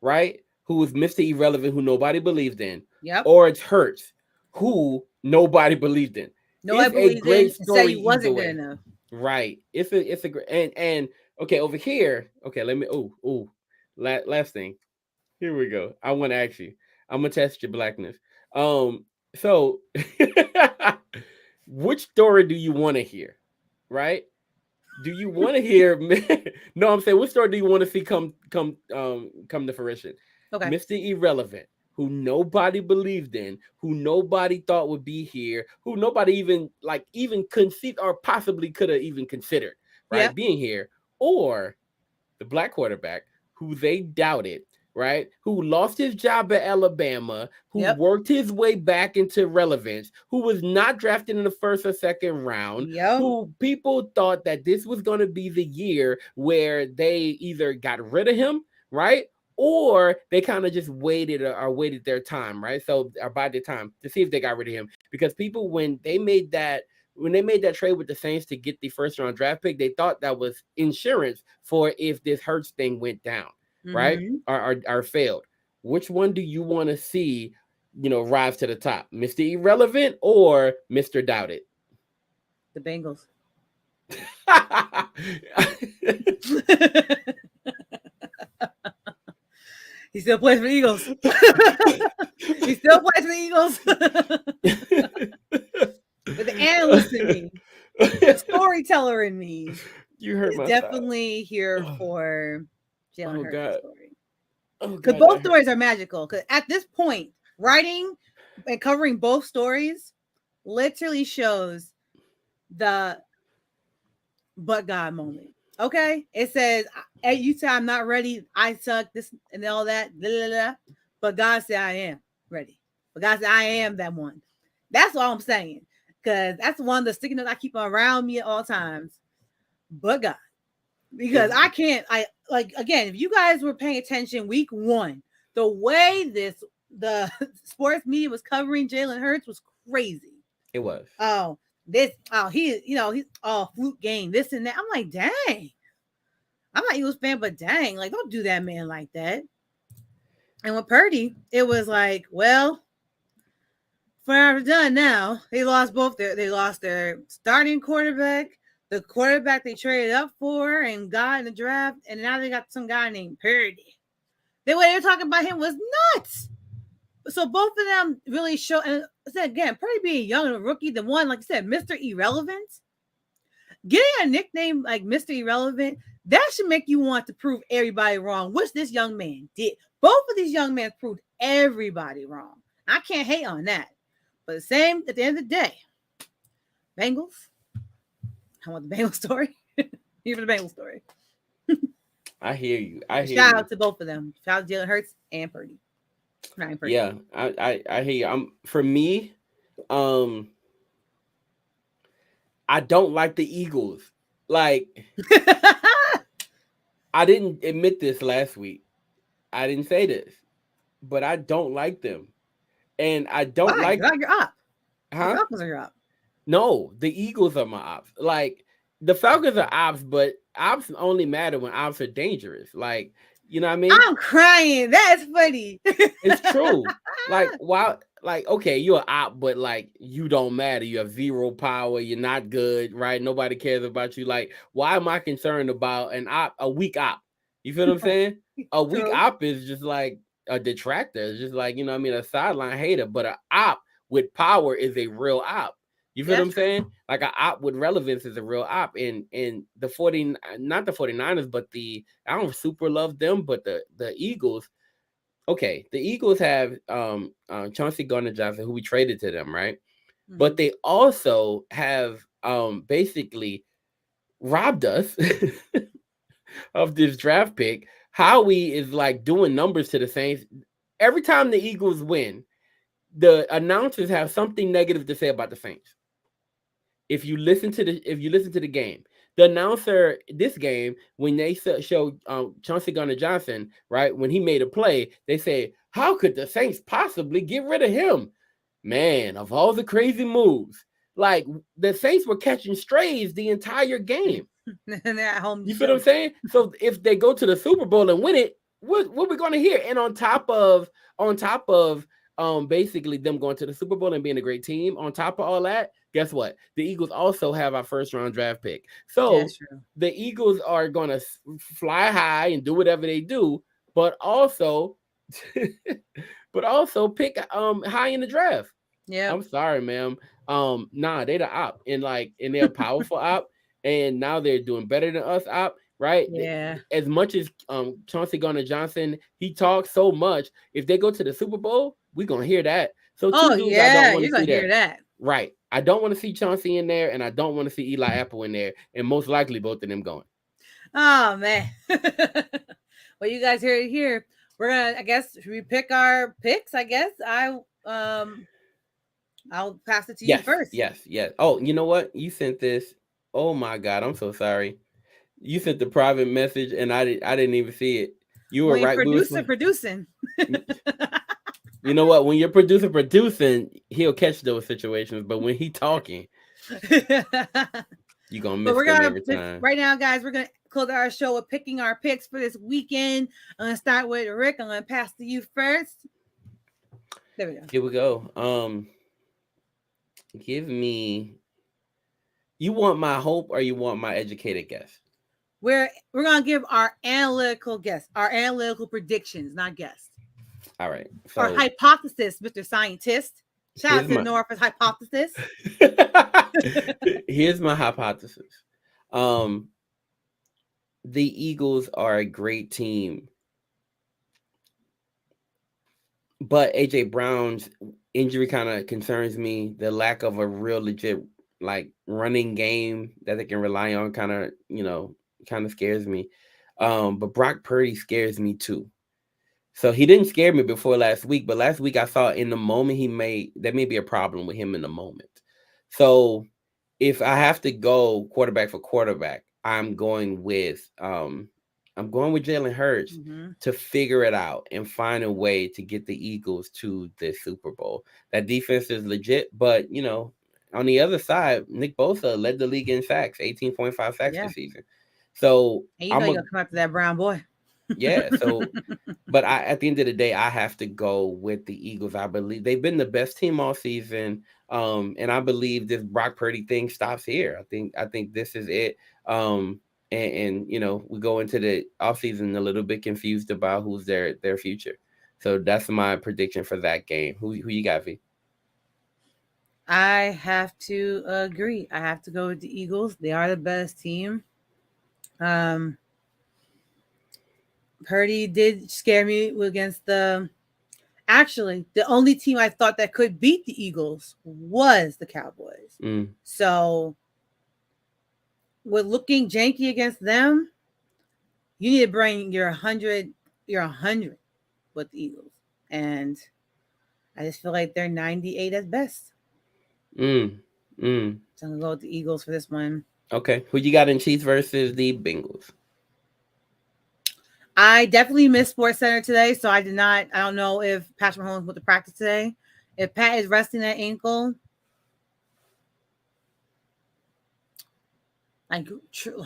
right? Who was Mr. Irrelevant, who nobody believed in, Yep. or it's Hurts, who nobody believed in. Nobody It's a believed in great and said story he either wasn't good way. enough. Right. It's a great and okay, over here. Okay, let me last thing. Here we go. I want to ask you. I'm gonna test your blackness. So which story do you want to hear? Right? Do you want to hear no, I'm saying which story do you want to see come to fruition? Okay. Mr. Irrelevant, who nobody believed in, who nobody thought would be here, who nobody even conceived or possibly could have even considered, right, Yep. being here, or the black quarterback who they doubted, right, who lost his job at Alabama, who Yep. worked his way back into relevance, who was not drafted in the first or second round, Yep. who people thought that this was going to be the year where they either got rid of him, right? Or they kind of just waited their time, right? So or by the time to see if they got rid of him. Because people when they made that trade with the Saints to get the first round draft pick, they thought that was insurance for if this Hurts thing went down, right? Mm-hmm. Or failed. Which one do you want to see, rise to the top? Mr. Irrelevant or Mr. Doubted? The Bengals. He still plays for the Eagles. He still plays for the Eagles. But the analyst in me, the storyteller in me, You hurt is my side. definitely here for Jalen Oh Hurts' God. story. Oh Because God, that both hurt. stories are magical. Because at this point, writing and covering both stories literally shows the but God moment. Okay, it says, "Hey, you say I'm not ready. I suck. This and all that. Blah, blah, blah. But God said I am ready. But God said I am that one. That's all I'm saying. Because that's one of the sticky notes I keep around me at all times. But God, because Is I can't. I like again. If you guys were paying attention, week 1, the way the sports media was covering Jalen Hurts was crazy. it was. Oh, he's flute game, this and that. I'm like, dang. I'm not Eagles fan, but dang, like, don't do that man like that. And with Purdy, it was like, well, Forever done now. They lost both they lost their starting quarterback, the quarterback they traded up for and got in the draft, and now they got some guy named Purdy. The way they're talking about him was nuts. So both of them really show, and I said again, Purdy being young and a rookie, the one, like I said, Mr. Irrelevant. Getting a nickname like Mr. Irrelevant, that should make you want to prove everybody wrong, which this young man did. Both of these young men proved everybody wrong. I can't hate on that. But the same, at the end of the day, Bengals. I want the Bengals story. Even the Bengals story. I hear you. I hear Shout you. out to both of them. Shout out to Jalen Hurts and Purdy. Not Purdy. Yeah, I hear you. For me, um, I don't like the Eagles. Like, I didn't admit this last week. I didn't say this, but I don't like them, and I don't Why? like. You're up. Huh? The Falcons are up. No, the Eagles are my ops. Like the Falcons are ops, but ops only matter when ops are dangerous. Like, you know what I mean? I'm crying. That's funny. It's true. Like, why? Like, okay, you're an op, but like, you don't matter. You have zero power. You're not good, right? Nobody cares about you. Like, why am I concerned about an op, a weak op? You feel what I'm saying? A weak True. op is just like a detractor. It's just like, you know what I mean, a sideline hater. But an op with power is a real op. You feel what I'm saying? Like an op with relevance is a real op. And the 40, not the 49ers, but I don't super love them, but the Eagles. Okay, the Eagles have Chauncey Gardner-Johnson, who we traded to them, right? Mm-hmm. But they also have basically robbed us of this draft pick. Howie is like doing numbers to the Saints. Every time the Eagles win, the announcers have something negative to say about the Saints. If you listen to the game, the announcer this game, when they show Chauncey Gardner-Johnson, right, when he made a play, they say, "How could the Saints possibly get rid of him?" Man, of all the crazy moves, like the Saints were catching strays the entire game. And they're at home. You feel what I'm saying? So if they go to the Super Bowl and win it, what we going to hear? And on top of basically them going to the Super Bowl and being a great team, on top of all that, guess what? The Eagles also have our first round draft pick. So the Eagles are going to fly high and do whatever they do, but also pick high in the draft. Yeah. I'm sorry, ma'am. Nah, they the op and they're a powerful op, and now they're doing better than us op, right? Yeah. As much as Chauncey Gardner-Johnson, he talks so much. If they go to the Super Bowl, we're gonna hear that. So you're gonna hear that. Right. I don't want to see Chauncey in there, and I don't want to see Eli Apple in there, and most likely both of them going. Oh man. Well, you guys hear it here. We're gonna, I guess, should we pick our picks? I guess I'll pass it to you first. Yes. Oh, you know what? You sent this. Oh my God, I'm so sorry. You sent the private message, and I didn't even see it. You were right. Producing. You know what? When you're producing, he'll catch those situations. But when he talking, you're gonna miss them every time. Right now, guys, we're gonna close our show with picking our picks for this weekend. I'm gonna start with Rick. I'm gonna pass to you first. There we go. Here we go. Give me. You want my hope or you want my educated guess? We're gonna give our analytical guess, our analytical predictions, not guess. All right. So, our hypothesis, Mr. Scientist. Shout out to Norfolk hypothesis. Here's my hypothesis. The Eagles are a great team, but AJ Brown's injury kind of concerns me. The lack of a real legit running game that they can rely on kind of scares me. But Brock Purdy scares me too. So he didn't scare me before last week, but last week I thought in the moment there may be a problem with him in the moment. So if I have to go quarterback for quarterback, I'm going with Jalen Hurts to figure it out and find a way to get the Eagles to the Super Bowl. That defense is legit, but on the other side, Nick Bosa led the league in sacks, 18.5 sacks this season. So and you're gonna come after that brown boy. Yeah. So, but at the end of the day, I have to go with the Eagles. I believe they've been the best team all season. And I believe this Brock Purdy thing stops here. I think this is it. And we go into the offseason a little bit confused about who's their future. So that's my prediction for that game. Who you got, V? I have to agree. I have to go with the Eagles. They are the best team. Um, Purdy did scare me against the. Actually, the only team I thought that could beat the Eagles was the Cowboys. Mm, So, with looking janky against them, you need to bring your 100 with the Eagles. And I just feel like they're 98 at best. mm, mm. So I'm going to go with the Eagles for this one. Okay. Who you got in Chiefs versus the Bengals? I definitely missed Sports Center today, so I did not. I don't know if Patrick Mahomes went to practice today. If Pat is resting that ankle, like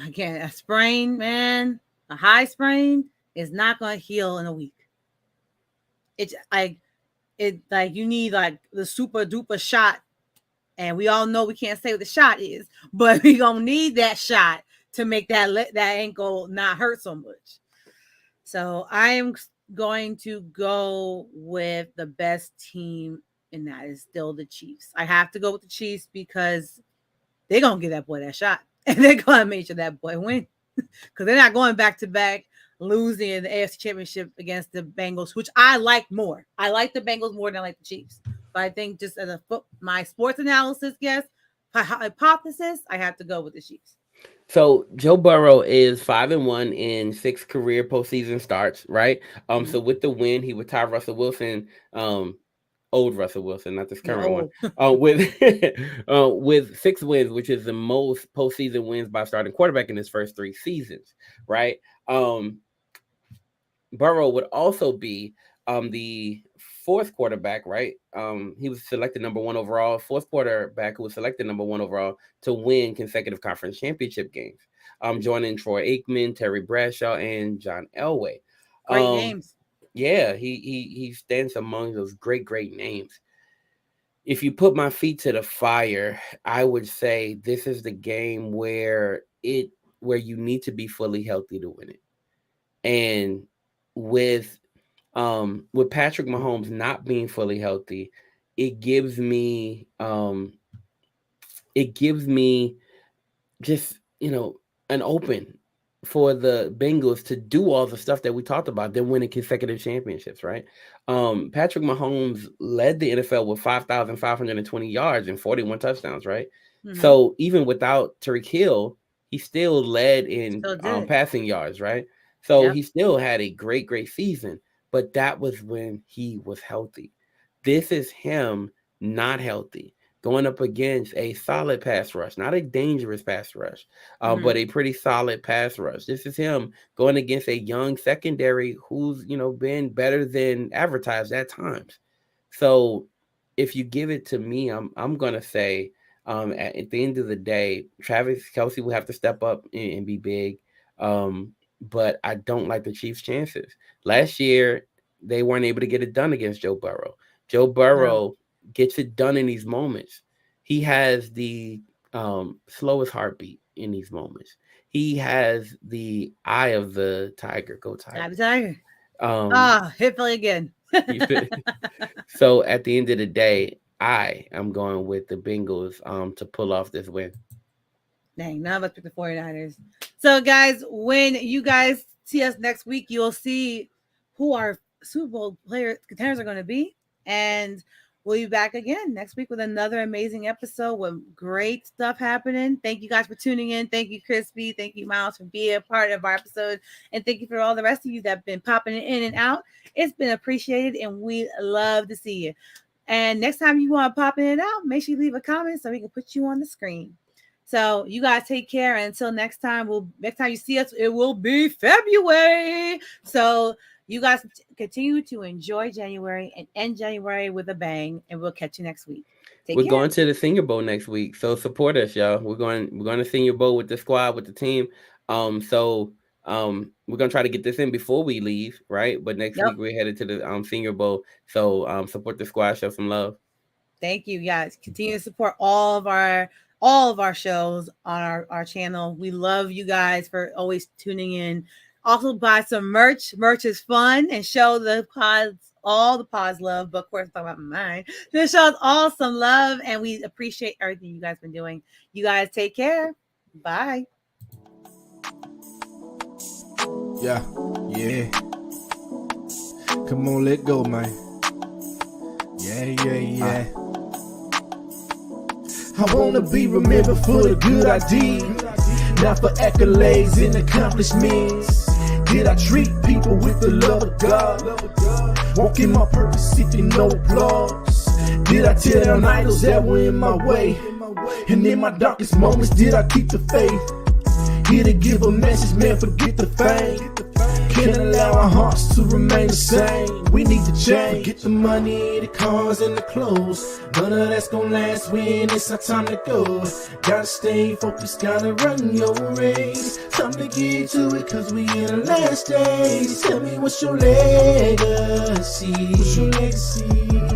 again, a sprain, man, a high sprain is not going to heal in a week. It's like you need like the super duper shot, and we all know we can't say what the shot is, but we gonna need that shot to make that ankle not hurt so much. So I am going to go with the best team, and that is still the Chiefs. I have to go with the Chiefs because they're gonna give that boy that shot, and they're gonna make sure that boy win because they're not going back to back losing in the AFC Championship against the Bengals, which I like more. I like the Bengals more than I like the Chiefs. But I think just as my sports analysis guess, hypothesis, I have to go with the Chiefs. So Joe Burrow is 5-1 in 6 career postseason starts, right? Mm-hmm. So with the win, he would tie Russell Wilson, old Russell Wilson, not this current one, No. with with 6 wins, which is the most postseason wins by starting quarterback in his first 3 seasons, right? Burrow would also be the fourth quarterback, right? He was selected number one overall, fourth quarterback who was selected number one overall to win consecutive conference championship games. Joining Troy Aikman, Terry Bradshaw, and John Elway. Great Um, names. yeah, he stands among those great names. If you put my feet to the fire, I would say this is the game where you need to be fully healthy to win it. And with with Patrick Mahomes not being fully healthy, it gives me it gives me just an open for the Bengals to do all the stuff that we talked about. They're winning consecutive championships, right? Patrick Mahomes led the NFL with 5,520 yards and 41 touchdowns, right? Mm-hmm. So even without Tariq Hill, he still led in Still did it. passing yards, right? So Yep. he still had a great season, but that was when he was healthy. This is him not healthy, going up against a solid pass rush, not a dangerous pass rush, Mm-hmm. but a pretty solid pass rush. This is him going against a young secondary who's been better than advertised at times. So if you give it to me, I'm gonna say at the end of the day, Travis Kelsey will have to step up and be big. Um, but I don't like the Chiefs' chances. Last year, they weren't able to get it done against Joe Burrow. Joe No. Burrow gets it done in these moments. He has the slowest heartbeat in these moments. He has the eye of the tiger. Go Happy Tigers. Tiger. Um, Ah, hit Philly again. so at the end of the day, I am going with the Bengals to pull off this win. Dang, none of us picked the 49ers. So, guys, when you guys see us next week, you'll see who our Super Bowl player contenders are going to be. And we'll be back again next week with another amazing episode with great stuff happening. Thank you guys for tuning in. Thank you, Crispy. Thank you, Miles, for being a part of our episode. And thank you for all the rest of you that have been popping in and out. It's been appreciated, and we love to see you. And next time you want to pop in and out, make sure you leave a comment so we can put you on the screen. So you guys take care. And until next time you see us, it will be February. So you guys continue to enjoy January and end January with a bang. And we'll catch you next week. Take We're care. going to the Senior Bowl next week, so support us, y'all. We're going to Senior Bowl with the squad with the team. So We're gonna try to get this in before we leave, right? But next Yep. week we're headed to the Senior Bowl. So support the squad, show some love. Thank you. Yes. Continue to support all of our shows on our channel. We love you guys for always tuning in. Also buy some merch. Merch is fun and show the pods all the pods love, but of course talk about mine. This shows all some love and we appreciate everything you guys been doing. You guys take care. Bye. Yeah. Come on, let go, man. Yeah. I wanna be remembered for the good I did, not for accolades and accomplishments. Did I treat people with the love of God? Walking my purpose, seeking no applause. Did I tear down idols that were in my way? And in my darkest moments, did I keep the faith? Here to give a message, man, forget the fame. Can't allow our hearts to remain the same. We need to change. Forget the money, the cars, and the clothes. None of that's gonna last when it's our time to go. Gotta stay focused, gotta run your race. Time to get to it, cause we in the last days. Tell me what's your legacy? What's your legacy?